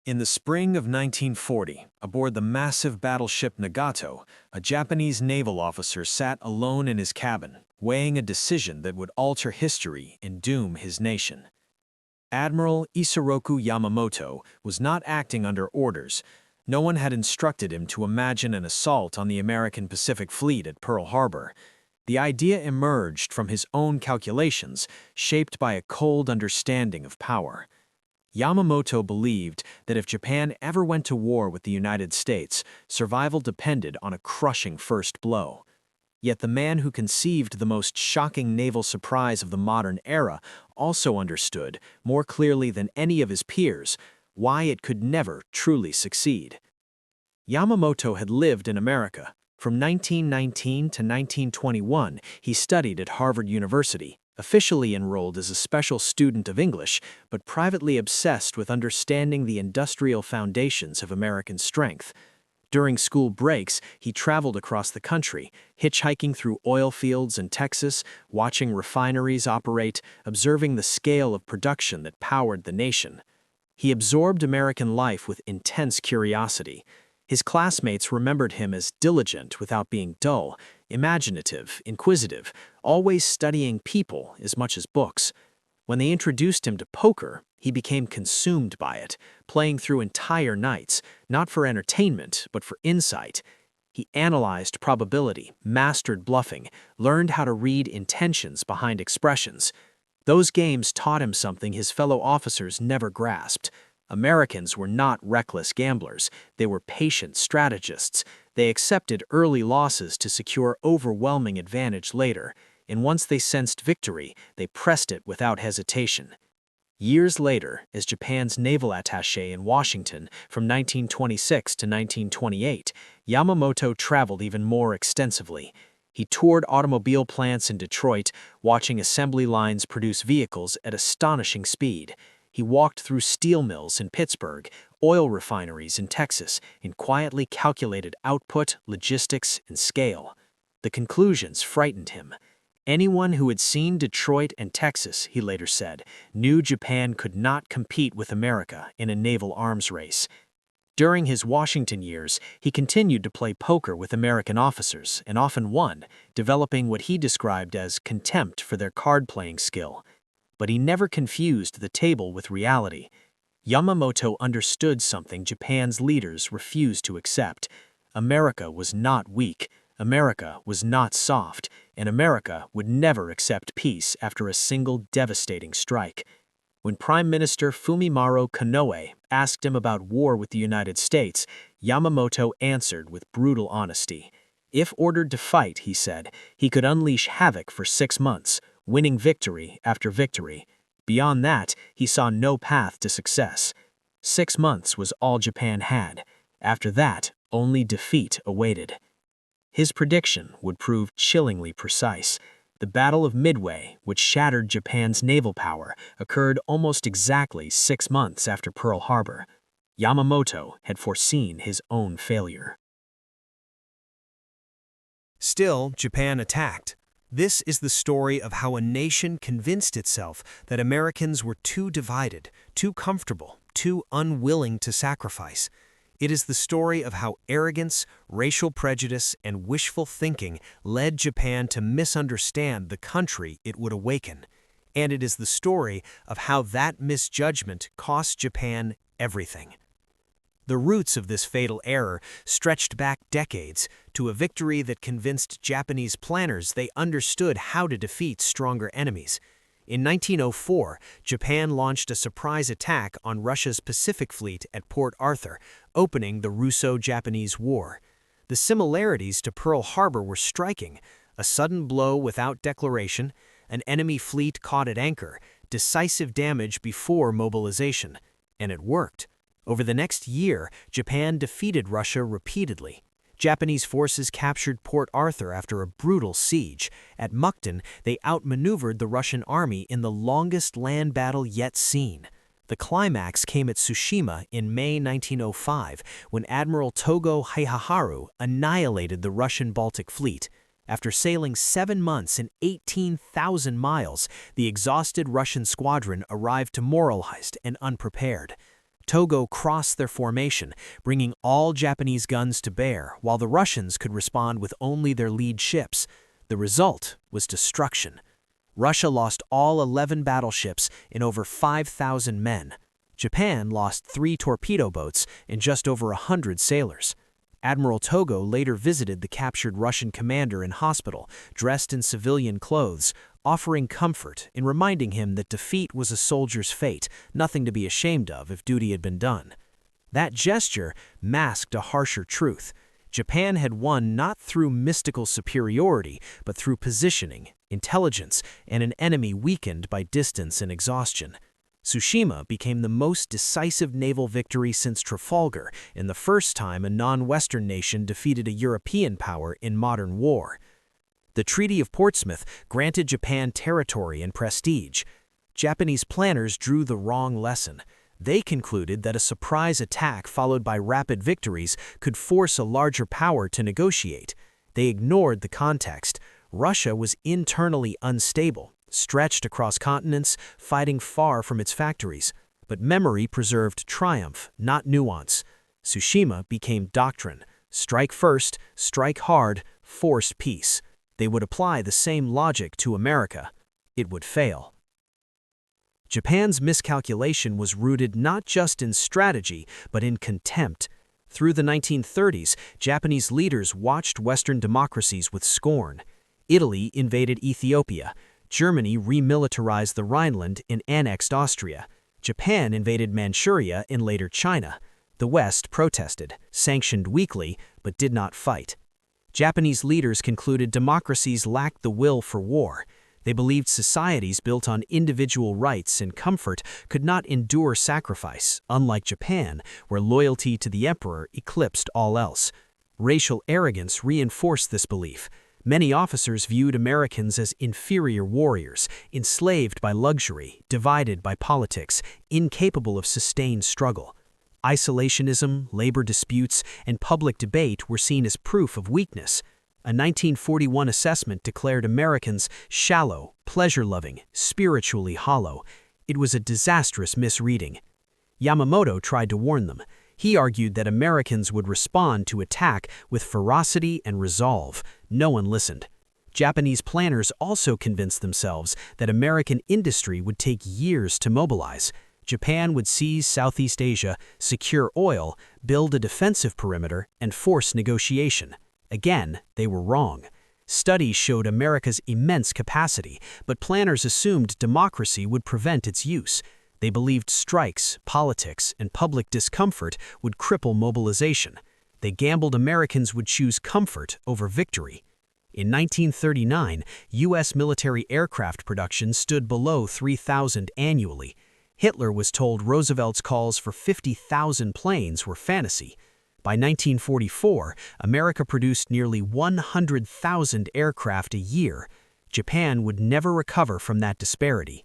In the spring of 1940, aboard the massive battleship Nagato, a Japanese naval officer sat alone in his cabin, weighing a decision that would alter history and doom his nation. Admiral Isoroku Yamamoto was not acting under orders. No one had instructed him to imagine an assault on the American Pacific Fleet at Pearl Harbor. The idea emerged from his own calculations, shaped by a cold understanding of power. Yamamoto believed that if Japan ever went to war with the United States, survival depended on a crushing first blow. Yet the man who conceived the most shocking naval surprise of the modern era also understood, more clearly than any of his peers, why it could never truly succeed. Yamamoto had lived in America. From 1919 to 1921, he studied at Harvard University, officially enrolled as a special student of English, but privately obsessed with understanding the industrial foundations of American strength. During school breaks, he traveled across the country, hitchhiking through oil fields in Texas, watching refineries operate, observing the scale of production that powered the nation. He absorbed American life with intense curiosity. His classmates remembered him as diligent without being dull, imaginative, inquisitive, always studying people as much as books. When they introduced him to poker, he became consumed by it, playing through entire nights, not for entertainment, but for insight. He analyzed probability, mastered bluffing, learned how to read intentions behind expressions. Those games taught him something his fellow officers never grasped. Americans were not reckless gamblers. They were patient strategists. They accepted early losses to secure overwhelming advantage later, and once they sensed victory, they pressed it without hesitation. Years later, as Japan's naval attaché in Washington from 1926 to 1928, Yamamoto traveled even more extensively. He toured automobile plants in Detroit, watching assembly lines produce vehicles at astonishing speed. He walked through steel mills in Pittsburgh, oil refineries in Texas, and quietly calculated output, logistics, and scale. The conclusions frightened him. Anyone who had seen Detroit and Texas, he later said, knew Japan could not compete with America in a naval arms race. During his Washington years, he continued to play poker with American officers and often won, developing what he described as contempt for their card-playing skill. But he never confused the table with reality. Yamamoto understood something Japan's leaders refused to accept. America was not weak, America was not soft, and America would never accept peace after a single devastating strike. When Prime Minister Fumimaro Konoe asked him about war with the United States, Yamamoto answered with brutal honesty. If ordered to fight, he said, he could unleash havoc for 6 months, winning victory after victory. Beyond that, he saw no path to success. 6 months was all Japan had. After that, only defeat awaited. His prediction would prove chillingly precise. The Battle of Midway, which shattered Japan's naval power, occurred almost exactly 6 months after Pearl Harbor. Yamamoto had foreseen his own failure. Still, Japan attacked. This is the story of how a nation convinced itself that Americans were too divided, too comfortable, too unwilling to sacrifice. It is the story of how arrogance, racial prejudice, and wishful thinking led Japan to misunderstand the country it would awaken. And it is the story of how that misjudgment cost Japan everything. The roots of this fatal error stretched back decades to a victory that convinced Japanese planners they understood how to defeat stronger enemies. In 1904, Japan launched a surprise attack on Russia's Pacific Fleet at Port Arthur, opening the Russo-Japanese War. The similarities to Pearl Harbor were striking: a sudden blow without declaration, an enemy fleet caught at anchor, decisive damage before mobilization. And it worked. Over the next year, Japan defeated Russia repeatedly. Japanese forces captured Port Arthur after a brutal siege. At Mukden, they outmaneuvered the Russian army in the longest land battle yet seen. The climax came at Tsushima in May 1905, when Admiral Togo Heihaharu annihilated the Russian Baltic Fleet. After sailing 7 months and 18,000 miles, the exhausted Russian squadron arrived demoralized and unprepared. Togo crossed their formation, bringing all Japanese guns to bear, while the Russians could respond with only their lead ships. The result was destruction. Russia lost all 11 battleships and over 5,000 men. Japan lost 3 torpedo boats and just over 100 sailors. Admiral Togo later visited the captured Russian commander in hospital, dressed in civilian clothes, offering comfort and reminding him that defeat was a soldier's fate, nothing to be ashamed of if duty had been done. That gesture masked a harsher truth. Japan had won not through mystical superiority, but through positioning, intelligence, and an enemy weakened by distance and exhaustion. Tsushima became the most decisive naval victory since Trafalgar, and the first time a non-Western nation defeated a European power in modern war. The Treaty of Portsmouth granted Japan territory and prestige. Japanese planners drew the wrong lesson. They concluded that a surprise attack followed by rapid victories could force a larger power to negotiate. They ignored the context. Russia was internally unstable, stretched across continents, fighting far from its factories. But memory preserved triumph, not nuance. Tsushima became doctrine. Strike first, strike hard, force peace. They would apply the same logic to America. It would fail. Japan's miscalculation was rooted not just in strategy, but in contempt. Through the 1930s, Japanese leaders watched Western democracies with scorn. Italy invaded Ethiopia. Germany remilitarized the Rhineland and annexed Austria. Japan invaded Manchuria and later China. The West protested, sanctioned weakly, but did not fight. Japanese leaders concluded democracies lacked the will for war. They believed societies built on individual rights and comfort could not endure sacrifice, unlike Japan, where loyalty to the emperor eclipsed all else. Racial arrogance reinforced this belief. Many officers viewed Americans as inferior warriors, enslaved by luxury, divided by politics, incapable of sustained struggle. Isolationism, labor disputes, and public debate were seen as proof of weakness. A 1941 assessment declared Americans shallow, pleasure-loving, spiritually hollow. It was a disastrous misreading. Yamamoto tried to warn them. He argued that Americans would respond to attack with ferocity and resolve. No one listened. Japanese planners also convinced themselves that American industry would take years to mobilize. Japan would seize Southeast Asia, secure oil, build a defensive perimeter, and force negotiation. Again, they were wrong. Studies showed America's immense capacity, but planners assumed democracy would prevent its use. They believed strikes, politics, and public discomfort would cripple mobilization. They gambled Americans would choose comfort over victory. In 1939, U.S. military aircraft production stood below 3,000 annually. Hitler was told Roosevelt's calls for 50,000 planes were fantasy. By 1944, America produced nearly 100,000 aircraft a year. Japan would never recover from that disparity.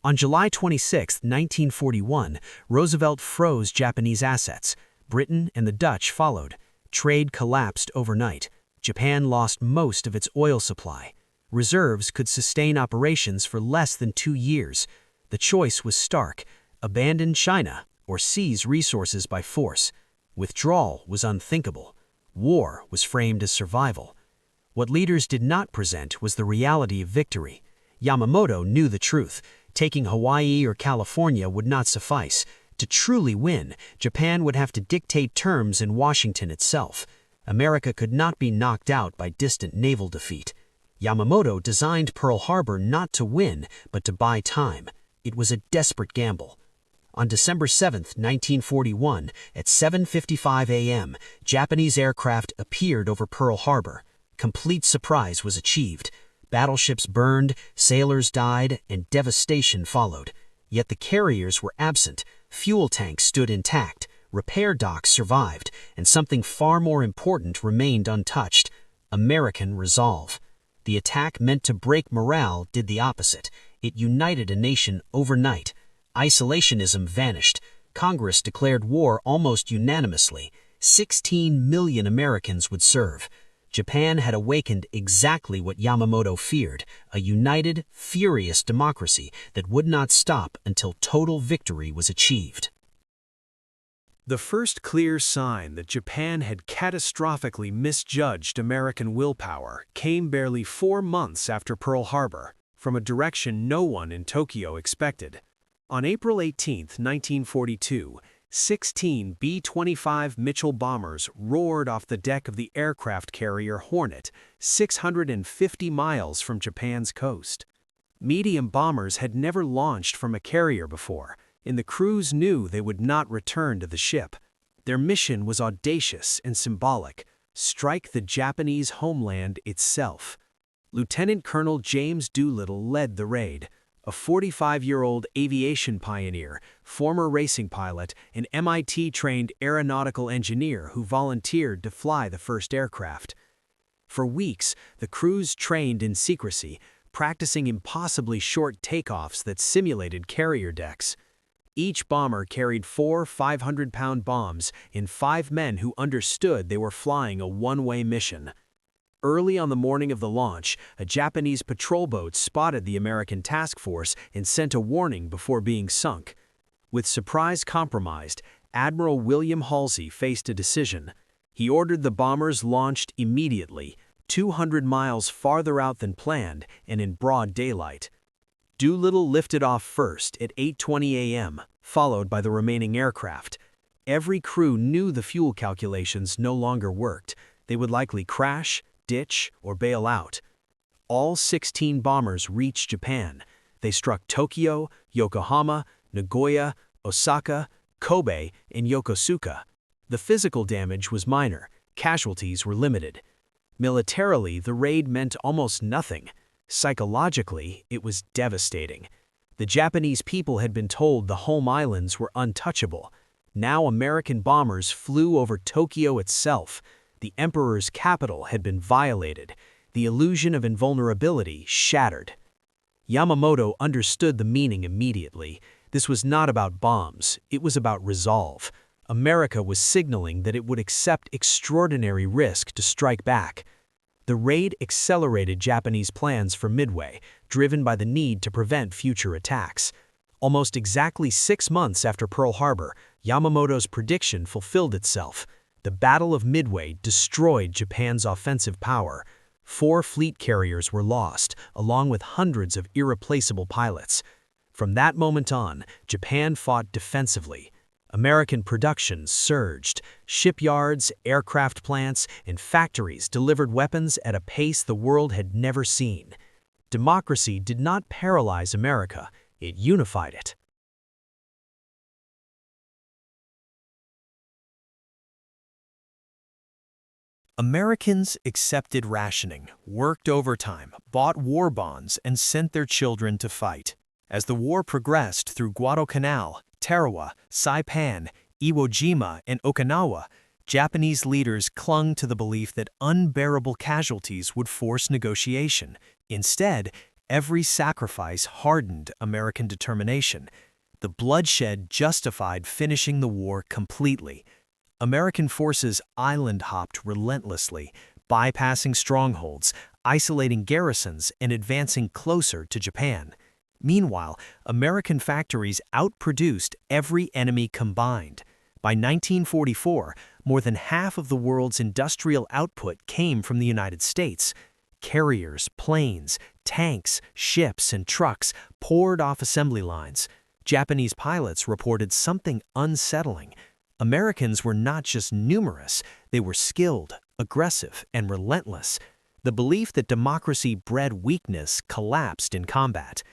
On July 26, 1941, Roosevelt froze Japanese assets. Britain and the Dutch followed. Trade collapsed overnight. Japan lost most of its oil supply. Reserves could sustain operations for less than 2 years. The choice was stark: abandon China or seize resources by force. Withdrawal was unthinkable. War was framed as survival. What leaders did not present was the reality of victory. Yamamoto knew the truth. Taking Hawaii or California would not suffice. To truly win, Japan would have to dictate terms in Washington itself. America could not be knocked out by distant naval defeat. Yamamoto designed Pearl Harbor not to win, but to buy time. It was a desperate gamble. On December 7, 1941, at 7:55 a.m., Japanese aircraft appeared over Pearl Harbor. Complete surprise was achieved. Battleships burned, sailors died, and devastation followed. Yet the carriers were absent. Fuel tanks stood intact. Repair docks survived, and something far more important remained untouched: American resolve. The attack meant to break morale did the opposite. It united a nation overnight. Isolationism vanished. Congress declared war almost unanimously. 16 million Americans would serve. Japan had awakened exactly what Yamamoto feared: a united, furious democracy that would not stop until total victory was achieved. The first clear sign that Japan had catastrophically misjudged American willpower came barely 4 months after Pearl Harbor, from a direction no one in Tokyo expected. On April 18, 1942, 16 B-25 Mitchell bombers roared off the deck of the aircraft carrier Hornet, 650 miles from Japan's coast. Medium bombers had never launched from a carrier before, and the crews knew they would not return to the ship. Their mission was audacious and symbolic: strike the Japanese homeland itself. Lieutenant Colonel James Doolittle led the raid, a 45-year-old aviation pioneer, former racing pilot, and MIT-trained aeronautical engineer who volunteered to fly the first aircraft. For weeks, the crews trained in secrecy, practicing impossibly short takeoffs that simulated carrier decks. Each bomber carried 4 500-pound bombs and 5 men who understood they were flying a one-way mission. Early on the morning of the launch, a Japanese patrol boat spotted the American task force and sent a warning before being sunk. With surprise compromised, Admiral William Halsey faced a decision. He ordered the bombers launched immediately, 200 miles farther out than planned and in broad daylight. Doolittle lifted off first at 8:20 a.m., followed by the remaining aircraft. Every crew knew the fuel calculations no longer worked. They would likely crash, ditch, or bail out. All 16 bombers reached Japan. They struck Tokyo, Yokohama, Nagoya, Osaka, Kobe, and Yokosuka. The physical damage was minor. Casualties were limited. Militarily, the raid meant almost nothing. Psychologically, it was devastating. The Japanese people had been told the home islands were untouchable. Now American bombers flew over Tokyo itself. The emperor's capital had been violated. The illusion of invulnerability shattered. Yamamoto understood the meaning immediately. This was not about bombs. It was about resolve. America was signaling that it would accept extraordinary risk to strike back. The raid accelerated Japanese plans for Midway, driven by the need to prevent future attacks. Almost exactly 6 months after Pearl Harbor, Yamamoto's prediction fulfilled itself. The Battle of Midway destroyed Japan's offensive power. 4 fleet carriers were lost, along with hundreds of irreplaceable pilots. From that moment on, Japan fought defensively. American production surged. Shipyards, aircraft plants, and factories delivered weapons at a pace the world had never seen. Democracy did not paralyze America, it unified it. Americans accepted rationing, worked overtime, bought war bonds, and sent their children to fight. As the war progressed through Guadalcanal, Tarawa, Saipan, Iwo Jima, and Okinawa, Japanese leaders clung to the belief that unbearable casualties would force negotiation. Instead, every sacrifice hardened American determination. The bloodshed justified finishing the war completely. American forces island-hopped relentlessly, bypassing strongholds, isolating garrisons, and advancing closer to Japan. Meanwhile, American factories outproduced every enemy combined. By 1944, more than half of the world's industrial output came from the United States. Carriers, planes, tanks, ships, and trucks poured off assembly lines. Japanese pilots reported something unsettling. Americans were not just numerous, they were skilled, aggressive, and relentless. The belief that democracy bred weakness collapsed in combat.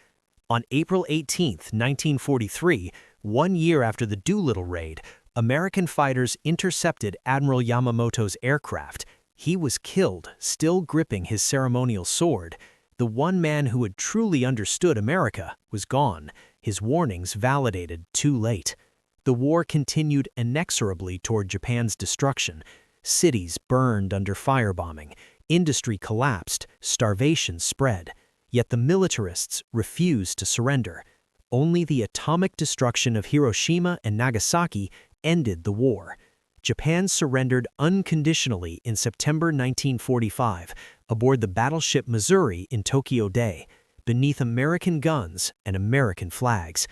On April 18, 1943, 1 year after the Doolittle raid, American fighters intercepted Admiral Yamamoto's aircraft. He was killed, still gripping his ceremonial sword. The one man who had truly understood America was gone, his warnings validated too late. The war continued inexorably toward Japan's destruction. Cities burned under firebombing, industry collapsed, starvation spread. Yet the militarists refused to surrender. Only the atomic destruction of Hiroshima and Nagasaki ended the war. Japan surrendered unconditionally in September 1945 aboard the battleship Missouri in Tokyo Bay, beneath American guns and American flags.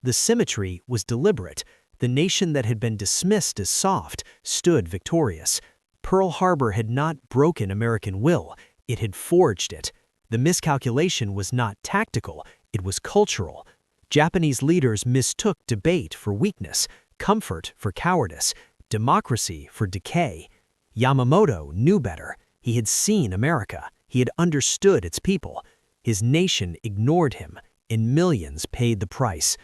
The symmetry was deliberate. The nation that had been dismissed as soft stood victorious. Pearl Harbor had not broken American will, it had forged it. The miscalculation was not tactical, it was cultural. Japanese leaders mistook debate for weakness, comfort for cowardice, democracy for decay. Yamamoto knew better. He had seen America. He had understood its people. His nation ignored him, and millions paid the price.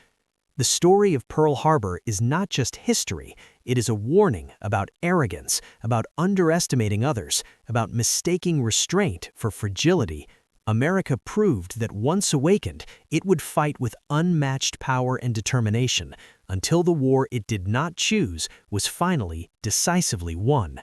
The story of Pearl Harbor is not just history, it is a warning about arrogance, about underestimating others, about mistaking restraint for fragility. America proved that once awakened, it would fight with unmatched power and determination until the war it did not choose was finally decisively won.